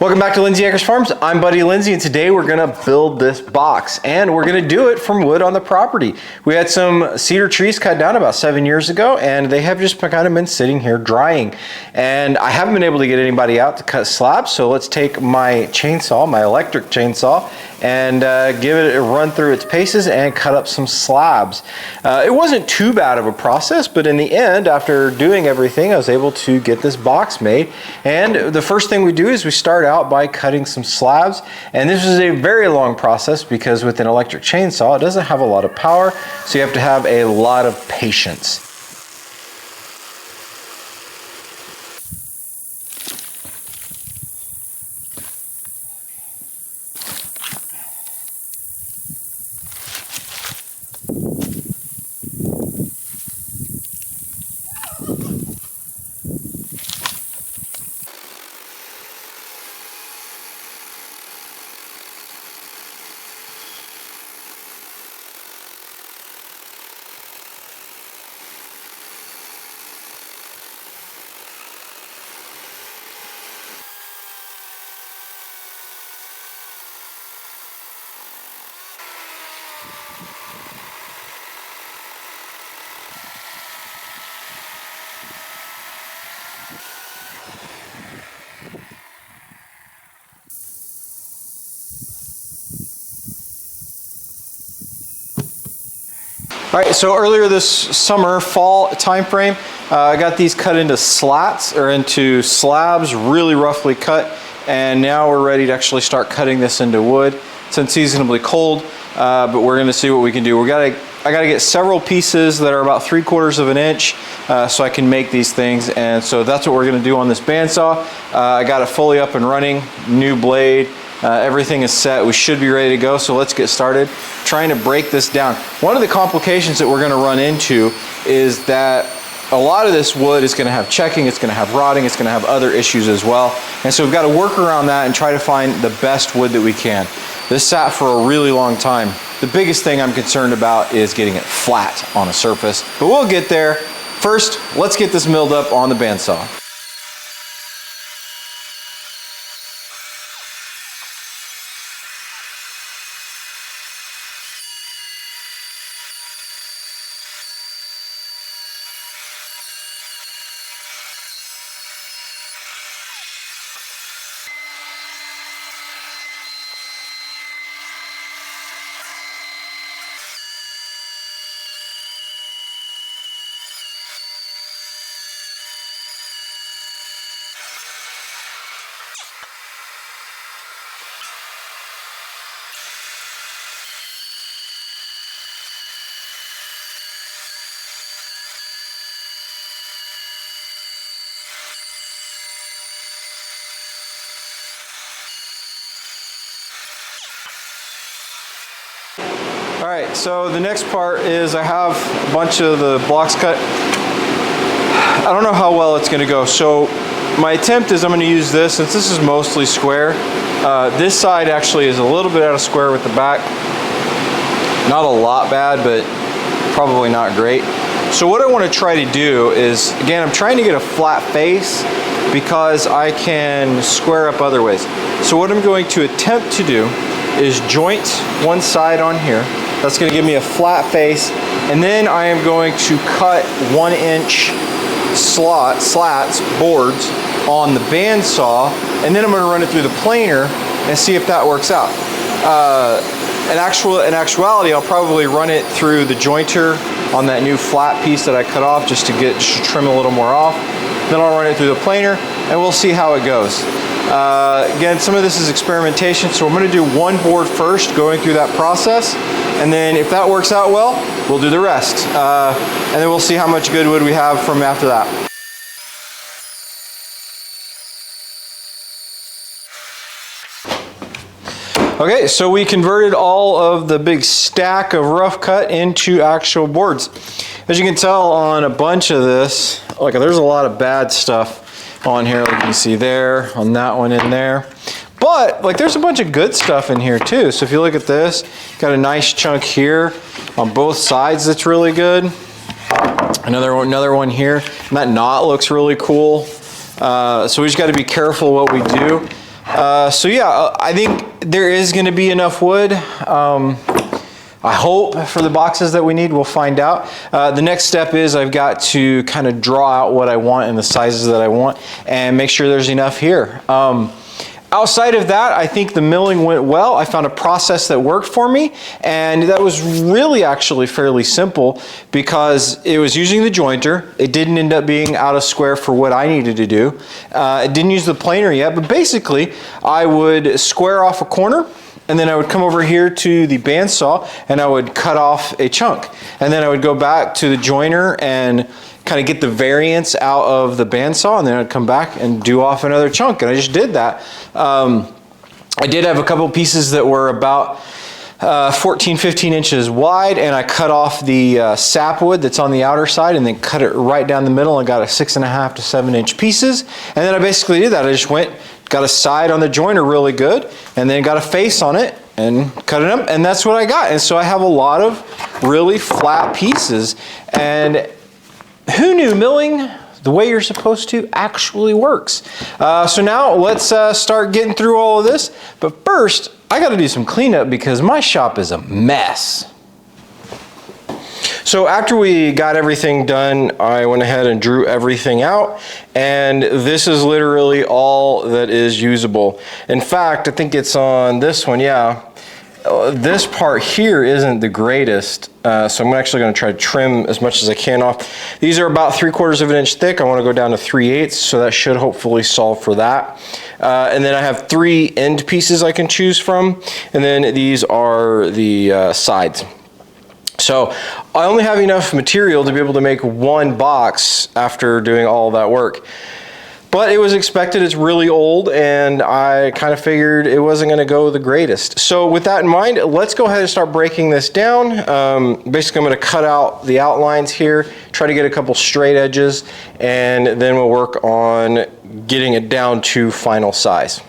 Welcome back to Lindsay Acres Farms. I'm Buddy Lindsay, and today we're gonna build this box, and we're gonna do it from wood on the property. We had some cedar trees cut down about 7 years ago, and they have just kind of been sitting here drying. And I haven't been able to get anybody out to cut slabs, so let's take my chainsaw, my electric chainsaw, and give it a run through its paces and cut up some slabs. It wasn't too bad of a process, but in the end, after doing everything, I was able to get this box made. And the first thing we do is we start out by cutting some slabs, and this is a very long process because with an electric chainsaw it doesn't have a lot of power, so you have to have a lot of patience. All right, so earlier this summer, fall time frame, I got these cut into slats or into slabs, really roughly cut, and now we're ready to actually start cutting this into wood. It's unseasonably cold, but we're gonna see what we can do. I gotta get several pieces that are about 3/4 of an inch so I can make these things, and so that's what we're gonna do on this bandsaw. I got it fully up and running, new blade. Everything is set. We should be ready to go, so let's get started trying to break this down. One of the complications that we're going to run into is that a lot of this wood is going to have checking, it's going to have rotting, it's going to have other issues as well, and so we've got to work around that and try to find the best wood that we can. This sat for a really long time. The biggest thing I'm concerned about is getting it flat on a surface, but we'll get there. First, let's get this milled up on the bandsaw. All right, so the next part is I have a bunch of the blocks cut. I don't know how well it's gonna go. So my attempt is I'm gonna use this, since this is mostly square. This side actually is a little bit out of square with the back. Not a lot bad, but probably not great. So what I wanna try to do is, again, I'm trying to get a flat face because I can square up other ways. So what I'm going to attempt to do is joint one side on here. That's going to give me a flat face, and then I am going to cut 1 inch slats, boards on the bandsaw, and then I'm going to run it through the planer and see if that works out. In actuality, I'll probably run it through the jointer on that new flat piece that I cut off just to trim a little more off. Then I'll run it through the planer, and we'll see how it goes. Again, some of this is experimentation, so I'm going to do one board first, going through that process, and then if that works out well, we'll do the rest. And then we'll see how much good wood we have from after that. Okay, so we converted all of the big stack of rough cut into actual boards. As you can tell on a bunch of this, like there's a lot of bad stuff on here, like you can see there, on that one in there. But like there's a bunch of good stuff in here too. So if you look at this, got a nice chunk here on both sides that's really good. Another one here, and that knot looks really cool. So we just got to be careful what we do. So yeah, I think there is going to be enough wood. I hope for the boxes that we need. We'll find out. The next step is I've got to kind of draw out what I want and the sizes that I want and make sure there's enough here. Outside of that, I think the milling went well. I found a process that worked for me, and that was really actually fairly simple because it was using the jointer. It didn't end up being out of square for what I needed to do. It didn't use the planer yet, but basically I would square off a corner, and then I would come over here to the bandsaw and I would cut off a chunk. And then I would go back to the joiner and kind of get the variance out of the bandsaw, and then I'd come back and do off another chunk. And I just did that. I did have a couple pieces that were about 14, 15 inches wide, and I cut off the sapwood that's on the outer side and then cut it right down the middle and got a 6.5 to 7 inch pieces. And then I basically did that. I just went, got a side on the joiner really good, and then got a face on it and cut it up, and that's what I got. And so I have a lot of really flat pieces, and who knew milling the way you're supposed to actually works? So now let's start getting through all of this. But first, I got to do some cleanup because my shop is a mess. So after we got everything done, I went ahead and drew everything out, and this is literally all that is usable. In fact, I think it's on this one, yeah. This part here isn't the greatest, so I'm actually going to try to trim as much as I can off. These are about 3/4 of an inch thick. I want to go down to 3/8, so that should hopefully solve for that. And then I have 3 end pieces I can choose from, and then these are the sides. So I only have enough material to be able to make one box after doing all that work. But it was expected, it's really old, and I kind of figured it wasn't going to go the greatest. So with that in mind, let's go ahead and start breaking this down. Basically, I'm going to cut out the outlines here, try to get a couple straight edges, and then we'll work on getting it down to final size.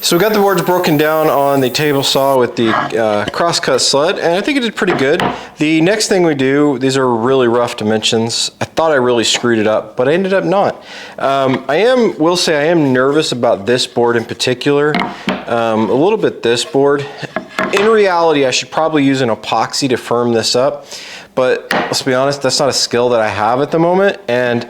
So we got the boards broken down on the table saw with the crosscut sled, and I think it did pretty good. The next thing we do, these are really rough dimensions. I thought I really screwed it up, but I ended up not. Will say I am nervous about this board in particular, a little bit this board. In reality, I should probably use an epoxy to firm this up, but let's be honest, that's not a skill that I have at the moment, and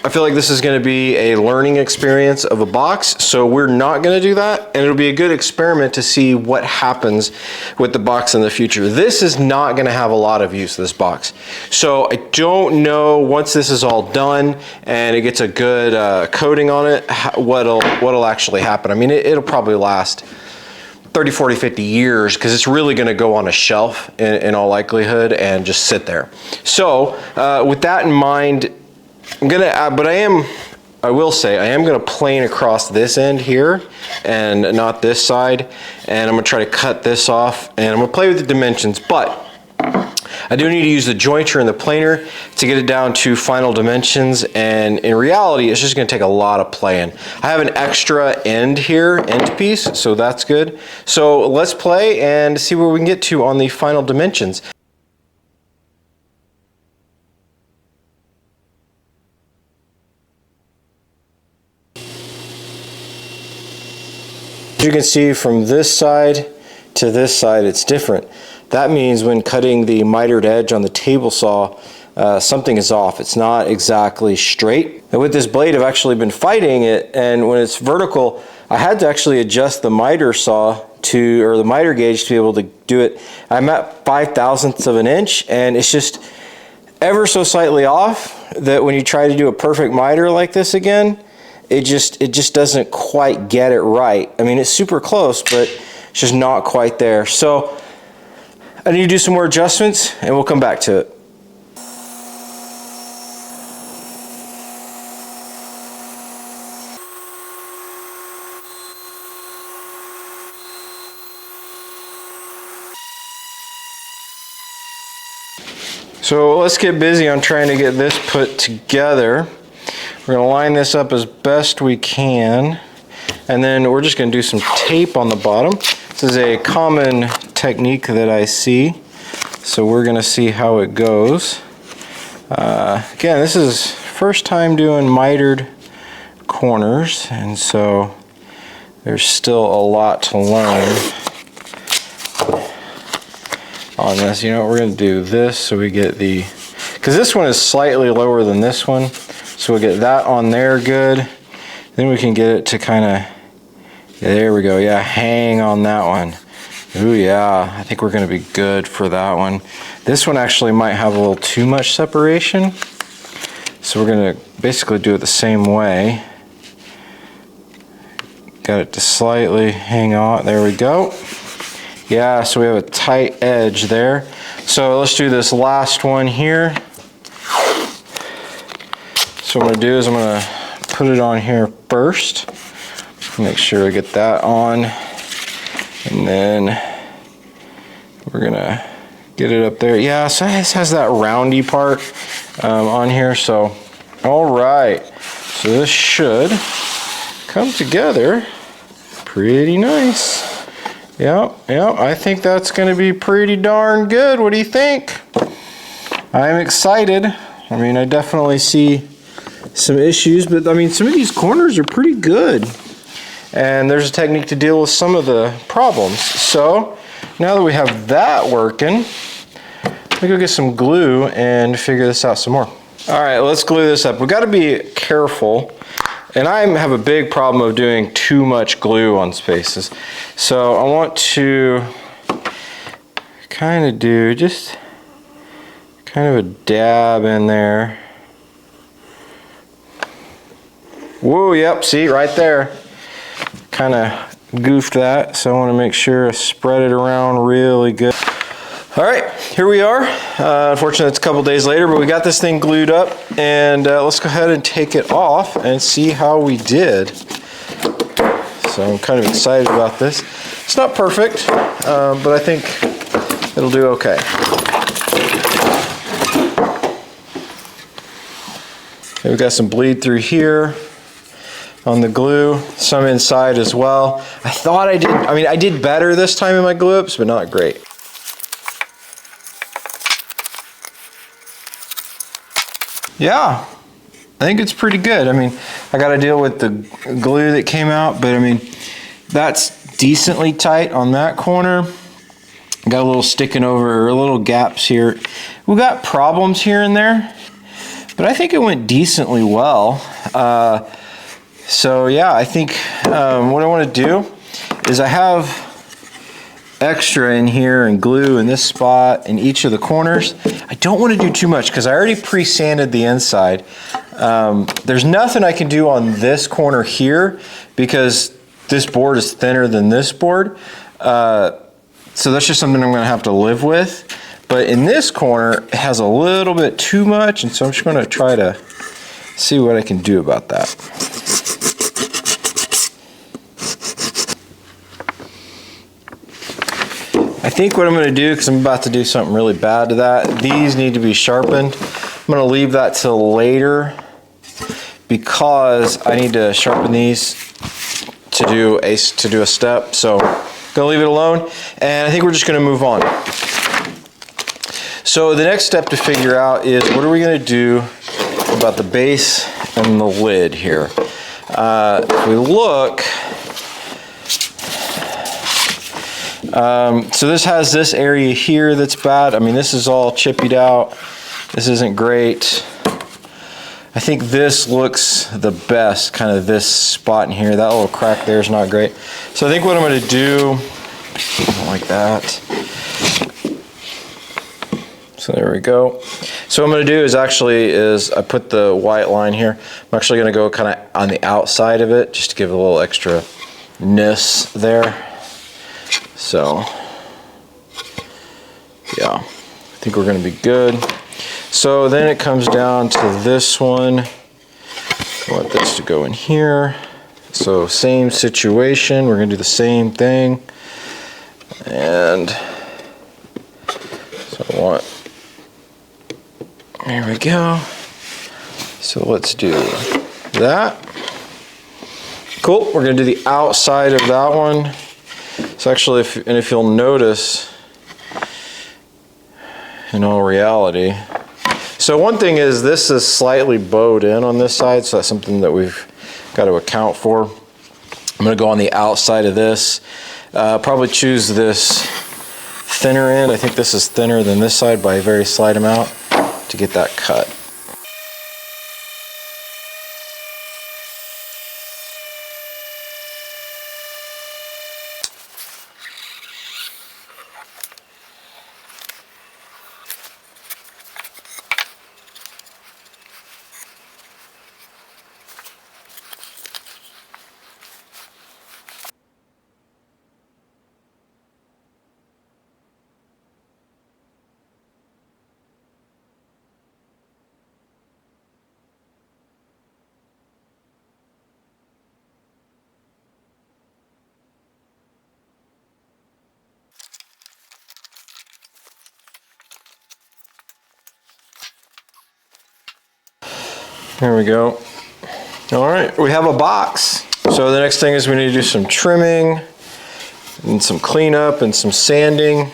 I feel like this is going to be a learning experience of a box, so we're not going to do that, and it'll be a good experiment to see what happens with the box in the future. This is not going to have a lot of use, this box. So I don't know, once this is all done and it gets a good coating on it, what'll actually happen. I mean, it'll probably last 30, 40, 50 years because it's really going to go on a shelf in all likelihood and just sit there. So with that in mind, I'm gonna, I will say, I am gonna plane across this end here and not this side, and I'm gonna try to cut this off, and I'm gonna play with the dimensions, but I do need to use the jointer and the planer to get it down to final dimensions, and in reality, it's just gonna take a lot of playing. I have an extra end here, end piece, so that's good. So let's play and see where we can get to on the final dimensions. As you can see, from this side to this side, it's different. That means when cutting the mitered edge on the table saw, something is off. It's not exactly straight. And with this blade, I've actually been fighting it, and when it's vertical, I had to actually adjust the miter saw to, or the miter gauge to be able to do it. I'm at 5/1000ths of an inch, and it's just ever so slightly off that when you try to do a perfect miter like this again, it just doesn't quite get it right. I mean, it's super close, but it's just not quite there. So I need to do some more adjustments, and we'll come back to it. So let's get busy on trying to get this put together. We're gonna line this up as best we can, and then we're just gonna do some tape on the bottom. This is a common technique that I see, so we're gonna see how it goes. Again, this is first time doing mitered corners, and so there's still a lot to learn on this. You know what, we're going to do this so we get the, because this one is slightly lower than this one, so we'll get that on there good. Then we can get it to kind of, yeah, there we go, yeah, hang on that one. Ooh, yeah, I think we're going to be good for that one. This one actually might have a little too much separation, so we're going to basically do it the same way. Got it to slightly hang on, there we go. Yeah, so we have a tight edge there. So let's do this last one here. So what I'm gonna do is I'm gonna put it on here first. Make sure I get that on. And then we're gonna get it up there. Yeah, so this has that roundy part on here, so all right. So this should come together pretty nice. Yeah, I think that's going to be pretty darn good. What do you think? I'm excited. I mean, I definitely see some issues, but I mean, some of these corners are pretty good. And there's a technique to deal with some of the problems. So now that we have that working, let me go get some glue and figure this out some more. All right, let's glue this up. We've got to be careful. And I have a big problem of doing too much glue on spaces. So I want to kind of do just kind of a dab in there. Whoa, yep, see right there. Kind of goofed that, so I want to make sure I spread it around really good. All right, here we are. Unfortunately, it's a couple days later, but we got this thing glued up, and let's go ahead and take it off and see how we did. So I'm kind of excited about this. It's not perfect, but I think it'll do okay. Okay, we've got some bleed through here on the glue, some inside as well. I thought I did better this time in my glue ups, but not great. Yeah, I think it's pretty good. I mean, I got to deal with the glue that came out, but I mean, that's decently tight on that corner. Got a little sticking over, or little gaps here. We got problems here and there, but I think it went decently well. So yeah, I think what I want to do is I have extra in here and glue in this spot in each of the corners. I don't want to do too much because I already pre-sanded the inside. There's nothing I can do on this corner here because this board is thinner than this board. So that's just something I'm going to have to live with. But in this corner, it has a little bit too much, and so I'm just going to try to see what I can do about that. I think what I'm going to do, because I'm about to do something really bad to that, these need to be sharpened. I'm going to leave that till later because I need to sharpen these to do a step. So I'm going to leave it alone, and I think we're just going to move on. So the next step to figure out is what are we going to do about the base and the lid here. If we look, so this has this area here that's bad. I mean, this is all chippied out. This isn't great. I think this looks the best, kind of this spot in here. That little crack there is not great. So I think what I'm going to do, like that. So there we go. So what I'm going to do is I put the white line here. I'm actually going to go kind of on the outside of it just to give it a little extra-ness there. So, yeah, I think we're going to be good. So then it comes down to this one. I want this to go in here. So same situation, we're going to do the same thing. And so I want There we go. So let's do that. Cool, we're gonna do the outside of that one. So actually, if you'll notice, in all reality, so one thing is this is slightly bowed in on this side, so that's something that we've got to account for. I'm gonna go on the outside of this, probably choose this thinner end. I think this is thinner than this side by a very slight amount to get that cut. There we go. All right, we have a box. So the next thing is we need to do some trimming and some cleanup and some sanding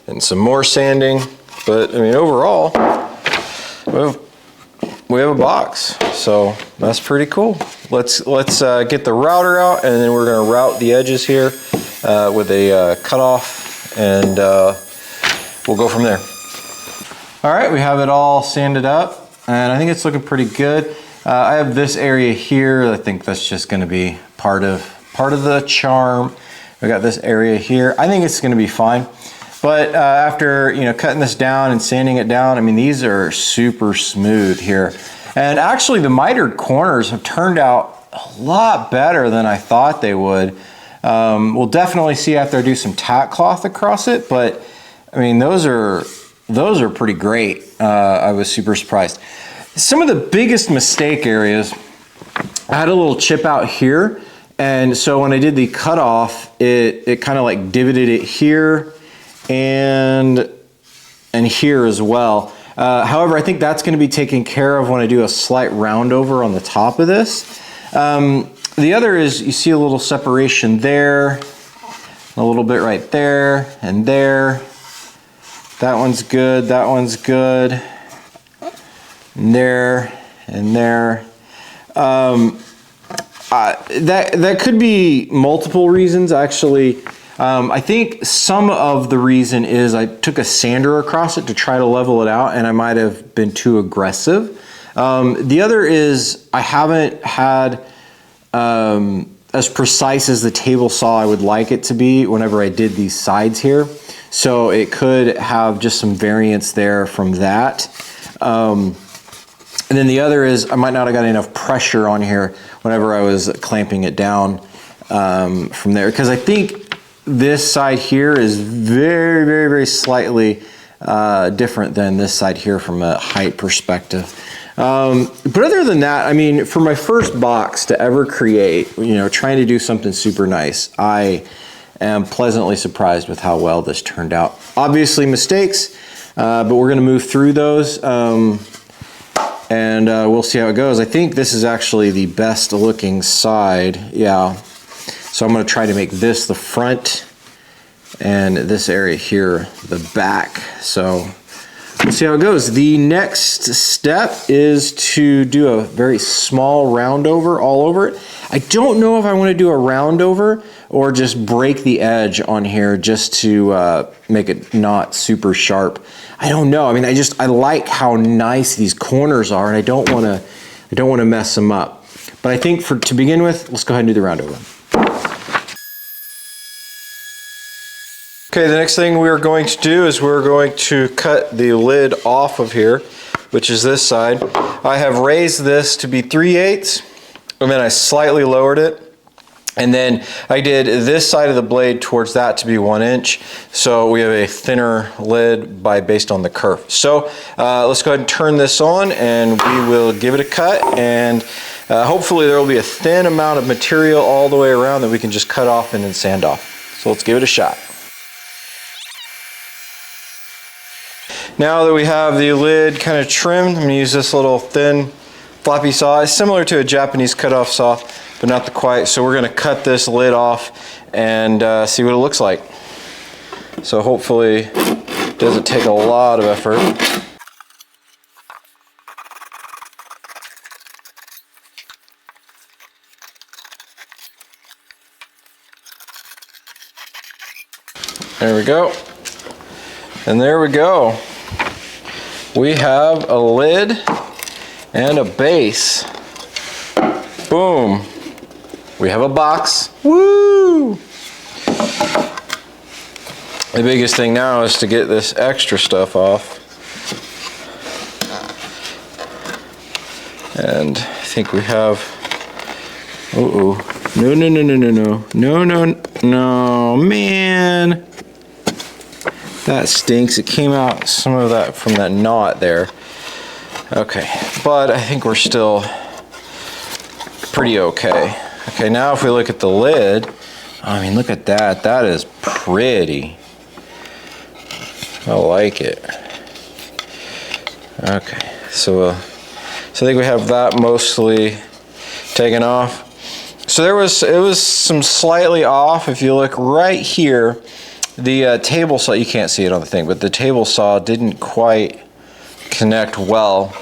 and some more sanding. But I mean, overall, we have a box. So that's pretty cool. Let's get the router out, and then we're gonna route the edges here with a cutoff, and we'll go from there. All right, we have it all sanded up. And I think it's looking pretty good. I have this area here. I think that's just going to be part of the charm. We got this area here. I think it's going to be fine. But after cutting this down and sanding it down, I mean, these are super smooth here. And actually, the mitered corners have turned out a lot better than I thought they would. We'll definitely see after I do some tack cloth across it. But I mean, those are pretty great. I was super surprised. Some of the biggest mistake areas, I had a little chip out here, and so when I did the cutoff, it kind of like divoted it here and here as well. However, I think that's going to be taken care of when I do a slight round over on the top of this. The other is you see a little separation there, a little bit right there and there. That one's good, that one's good. And there and there. That could be multiple reasons, actually. I think some of the reason is I took a sander across it to try to level it out, and I might have been too aggressive. The other is I haven't had as precise as the table saw I would like it to be whenever I did these sides here. So it could have just some variance there from that. And then the other is I might not have got enough pressure on here whenever I was clamping it down from there. Because I think this side here is very, very, very slightly different than this side here from a height perspective. But other than that, I mean, for my first box to ever create, trying to do something super nice, I am pleasantly surprised with how well this turned out. Obviously mistakes, but we're gonna move through those and we'll see how it goes. I think this is actually the best looking side, yeah. So I'm gonna try to make this the front and this area here the back. So we'll see how it goes. The next step is to do a very small round over all over it. I don't know if I want to do a round over or just break the edge on here just to make it not super sharp. I don't know. I mean, I like how nice these corners are, and I don't want to mess them up. But I think to begin with, let's go ahead and do the round over. Okay, the next thing we're going to do is we're going to cut the lid off of here, which is this side. I have raised this to be 3/8, and then I slightly lowered it. And then I did this side of the blade towards that to be 1 inch. So we have a thinner lid based on the curve. So let's go ahead and turn this on, and we will give it a cut. And hopefully there will be a thin amount of material all the way around that we can just cut off and then sand off. So let's give it a shot. Now that we have the lid kind of trimmed, I'm gonna use this little thin floppy saw. It's similar to a Japanese cutoff saw, but not the quite. So we're gonna cut this lid off and see what it looks like. So hopefully it doesn't take a lot of effort. There we go. And there we go. We have a lid and a base. Boom. We have a box. Woo! The biggest thing now is to get this extra stuff off. And I think we have, no, man. That stinks. It came out some of that from that knot there. Okay, but I think we're still pretty okay. Okay, now if we look at the lid, I mean, look at that. That is pretty. I like it. Okay, so I think we have that mostly taken off. So it was some slightly off. If you look right here, the table saw, you can't see it on the thing, but the table saw didn't quite connect well.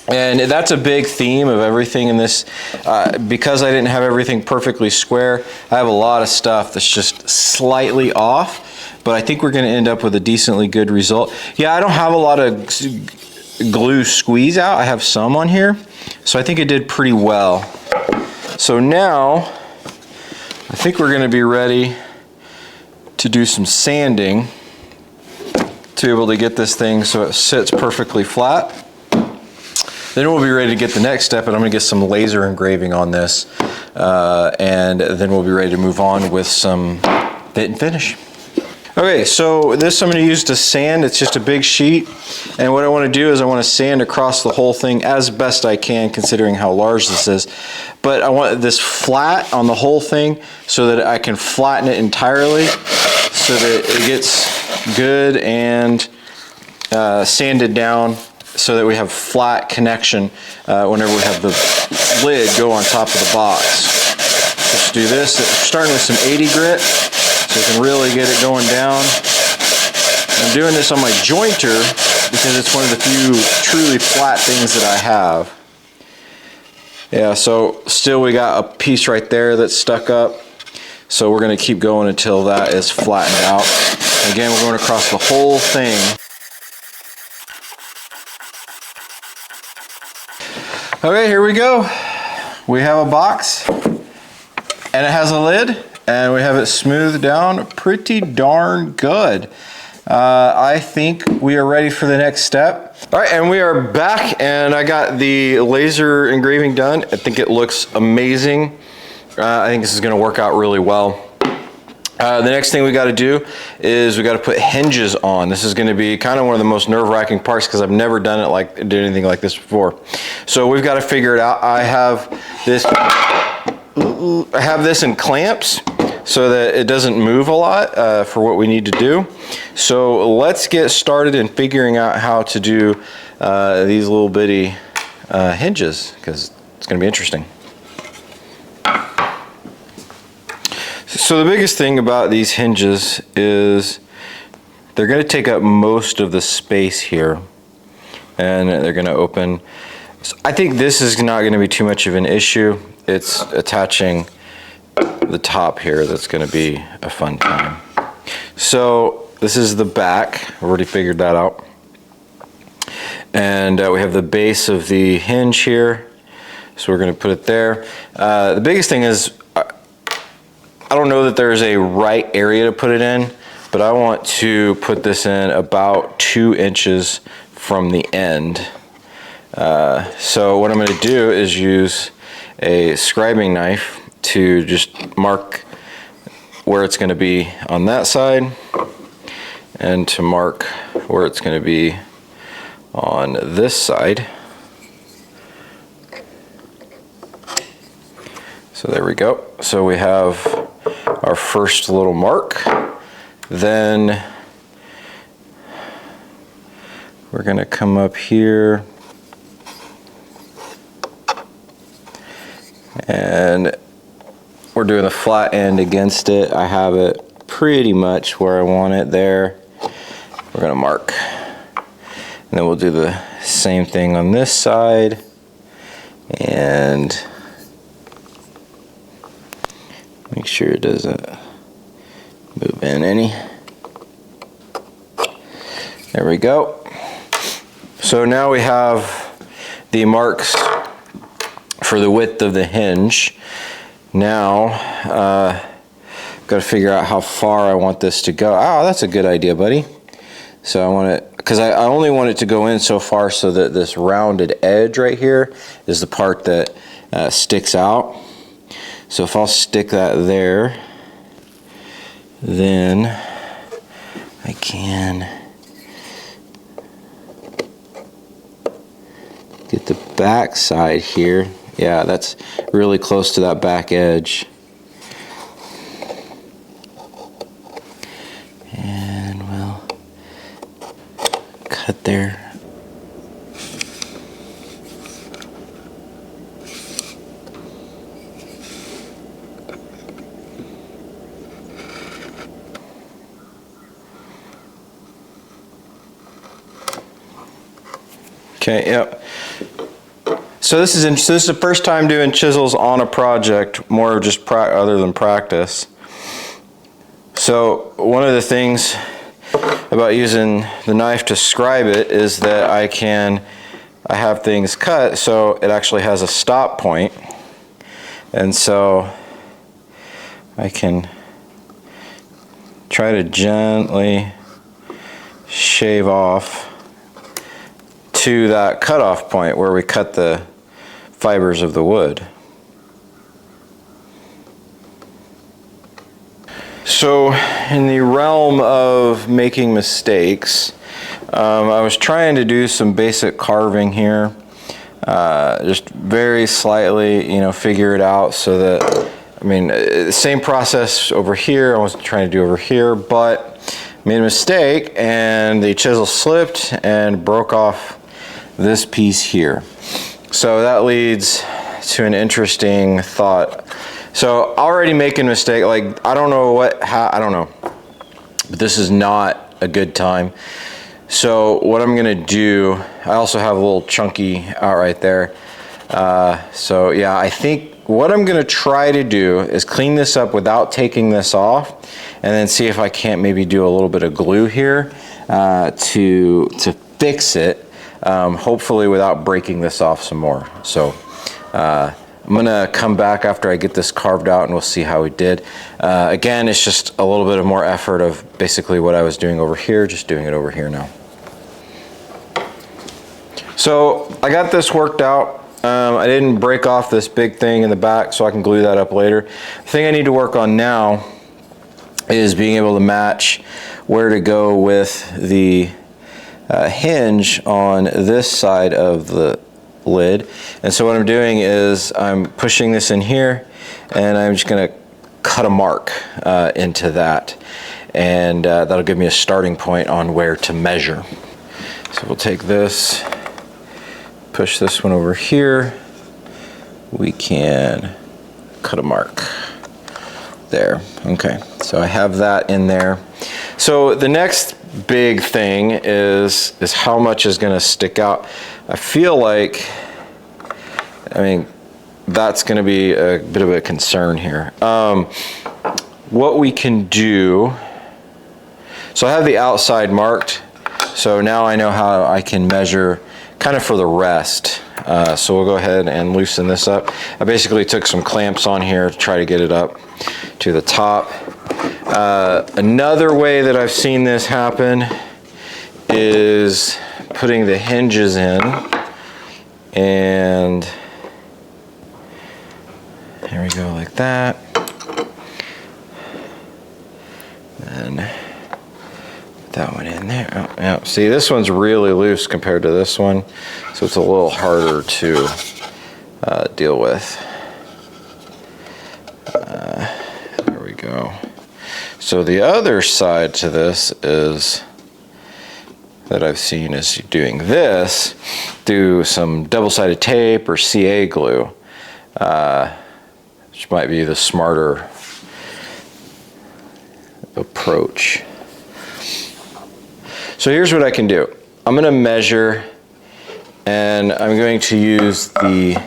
And that's a big theme of everything in this. Because I didn't have everything perfectly square, I have a lot of stuff that's just slightly off, but I think we're gonna end up with a decently good result. Yeah, I don't have a lot of glue squeeze out. I have some on here, so I think it did pretty well. So now, I think we're gonna be ready to do some sanding to be able to get this thing so it sits perfectly flat. Then we'll be ready to get the next step, and I'm gonna get some laser engraving on this, and then we'll be ready to move on with some fit and finish. Okay, so this I'm gonna use to sand. It's just a big sheet, and what I wanna do is I wanna sand across the whole thing as best I can, considering how large this is. But I want this flat on the whole thing so that I can flatten it entirely so that it gets good and sanded down so that we have flat connection whenever we have the lid go on top of the box. Let's do this. We're starting with some 80 grit so we can really get it going down. I'm doing this on my jointer because it's one of the few truly flat things that I have. Yeah, so still we got a piece right there that's stuck up. So we're gonna keep going until that is flattened out. Again, we're going across the whole thing. Okay, here we go. We have a box, and it has a lid, and we have it smoothed down pretty darn good. I think we are ready for the next step. All right, and we are back, and I got the laser engraving done. I think it looks amazing. I think this is gonna work out really well. The next thing we gotta do is we gotta put hinges on. This is gonna be kind of one of the most nerve-wracking parts because I've never done anything like this before. So we've gotta figure it out. I have this in clamps so that it doesn't move a lot for what we need to do. So let's get started in figuring out how to do these little bitty hinges, because it's gonna be interesting. So the biggest thing about these hinges is they're going to take up most of the space here, and they're going to open. So I think this is not going to be too much of an issue. It's attaching the top here that's going to be a fun time. So this is the back. I've already figured that out. And we have the base of the hinge here. So we're going to put it there. The biggest thing is I don't know that there's a right area to put it in, but I want to put this in about 2 inches from the end. So what I'm going to do is use a scribing knife to just mark where it's going to be on that side, and to mark where it's going to be on this side. So there we go. So we have our first little mark. Then we're gonna come up here and we're doing the flat end against it. I have it pretty much where I want it there. We're gonna mark. And then we'll do the same thing on this side. And make sure it doesn't move in any. There we go. So now we have the marks for the width of the hinge. Now, I've got to figure out how far I want this to go. Oh, that's a good idea, buddy. So I want it, because I only want it to go in so far so that this rounded edge right here is the part that sticks out. So if I'll stick that there, then I can get the back side here. Yeah, that's really close to that back edge. And we'll cut there. Okay, yep. So this is the first time doing chisels on a project, more just other than practice. So one of the things about using the knife to scribe it is that I have things cut so it actually has a stop point, and so I can try to gently shave off to that cutoff point where we cut the fibers of the wood. So in the realm of making mistakes, I was trying to do some basic carving here, just very slightly, figure it out so that, the same process over here I wasn't trying to do over here, but made a mistake and the chisel slipped and broke off this piece here. So that leads to an interesting thought. So already making a mistake, like I don't know, but this is not a good time. So what I'm gonna do, I also have a little chunky out right there. So yeah, I think what I'm gonna try to do is clean this up without taking this off, and then see if I can't maybe do a little bit of glue here to fix it. Hopefully without breaking this off some more. So I'm gonna come back after I get this carved out and we'll see how we did. Again, it's just a little bit of more effort of basically what I was doing over here, just doing it over here now. So I got this worked out. I didn't break off this big thing in the back, so I can glue that up later. The thing I need to work on now is being able to match where to go with the hinge on this side of the lid. And so what I'm doing is I'm pushing this in here and I'm just going to cut a mark into that, and that'll give me a starting point on where to measure. So we'll take this, push this one over here, we can cut a mark there. Okay, so I have that in there. So the next big thing is how much is going to stick out. I feel like, that's going to be a bit of a concern here. What we can do, so I have the outside marked, so now I know how I can measure kind of for the rest. So we'll go ahead and loosen this up. I basically took some clamps on here to try to get it up to the top. Another way that I've seen this happen is putting the hinges in, and there we go, like that. And put that one in there. Oh, yeah. See, this one's really loose compared to this one, so it's a little harder to deal with. There we go. So the other side to this is that I've seen is doing this through some double-sided tape or CA glue, which might be the smarter approach. So here's what I can do. I'm going to measure, and I'm going to use the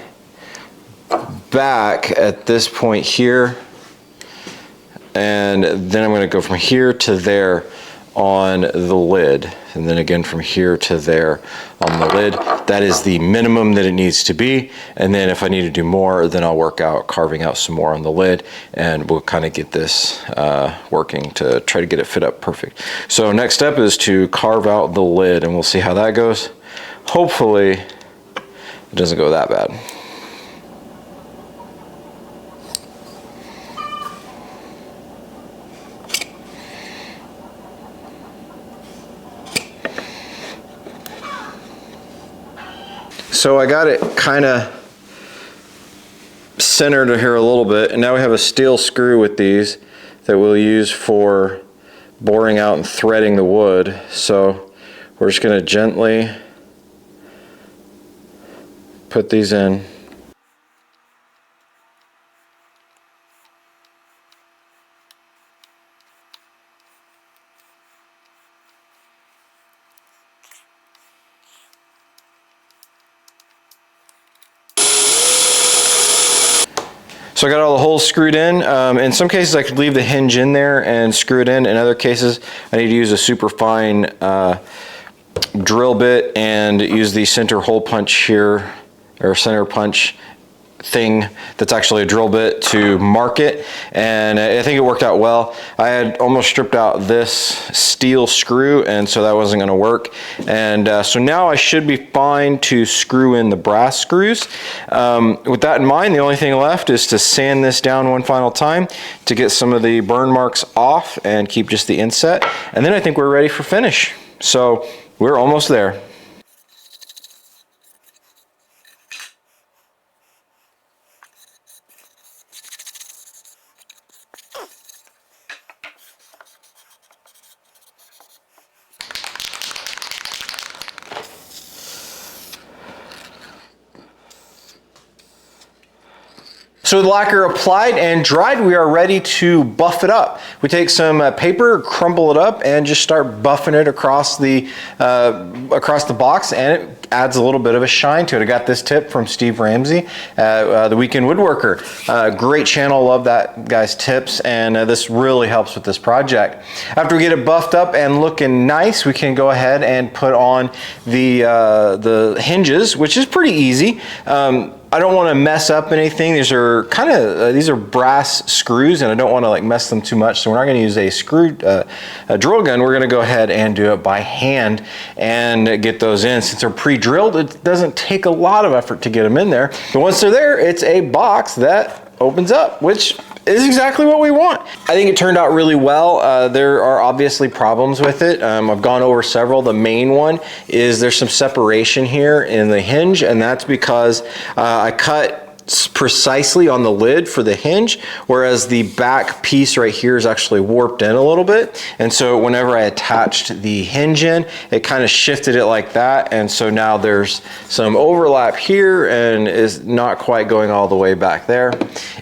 back at this point here, and then I'm going to go from here to there on the lid, and then again from here to there on the lid. That is the minimum that it needs to be, and then if I need to do more, then I'll work out carving out some more on the lid, and we'll kind of get this working to try to get it fit up perfect. So next step is to carve out the lid, and we'll see how that goes. Hopefully it doesn't go that bad. So I got it kind of centered here a little bit, and now we have a steel screw with these that we'll use for boring out and threading the wood. So we're just going to gently put these in. So I got all the holes screwed in. In some cases I could leave the hinge in there and screw it in. In other cases I need to use a super fine drill bit and use the center hole punch here, or center punch thing that's actually a drill bit to mark it, and I think it worked out well. I had almost stripped out this steel screw, and so that wasn't going to work, and so now I should be fine to screw in the brass screws. With that in mind, the only thing left is to sand this down one final time to get some of the burn marks off and keep just the inset, and then I think we're ready for finish. So we're almost there. So with lacquer applied and dried, we are ready to buff it up. We take some paper, crumble it up, and just start buffing it across the box, and it adds a little bit of a shine to it. I got this tip from Steve Ramsey, the Weekend Woodworker. Great channel, love that guy's tips, and this really helps with this project. After we get it buffed up and looking nice, we can go ahead and put on the hinges, which is pretty easy. I don't want to mess up anything. These are brass screws, and I don't want to like mess them too much. So we're not going to use a drill gun. We're going to go ahead and do it by hand and get those in. Since they're pre-drilled, it doesn't take a lot of effort to get them in there. But once they're there, it's a box that opens up, which is exactly what we want. I think it turned out really well. There are obviously problems with it. I've gone over several. The main one is there's some separation here in the hinge, and that's because I cut precisely on the lid for the hinge, whereas the back piece right here is actually warped in a little bit, and so whenever I attached the hinge in, it kind of shifted it like that, and so now there's some overlap here and is not quite going all the way back there.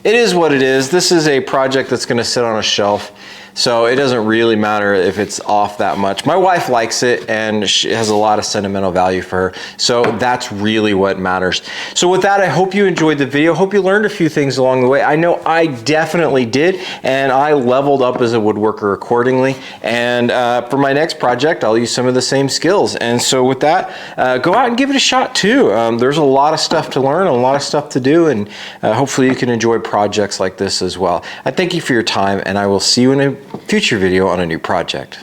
It is what it is. This is a project that's going to sit on a shelf, so it doesn't really matter if it's off that much. My wife likes it, and she has a lot of sentimental value for her, so that's really what matters. So with that, I hope you enjoyed the video. Hope you learned a few things along the way. I know I definitely did, and I leveled up as a woodworker accordingly, and for my next project, I'll use some of the same skills. And so with that, go out and give it a shot too. There's a lot of stuff to learn, a lot of stuff to do, and hopefully you can enjoy projects like this as well. I thank you for your time, and I will see you in a future video on a new project.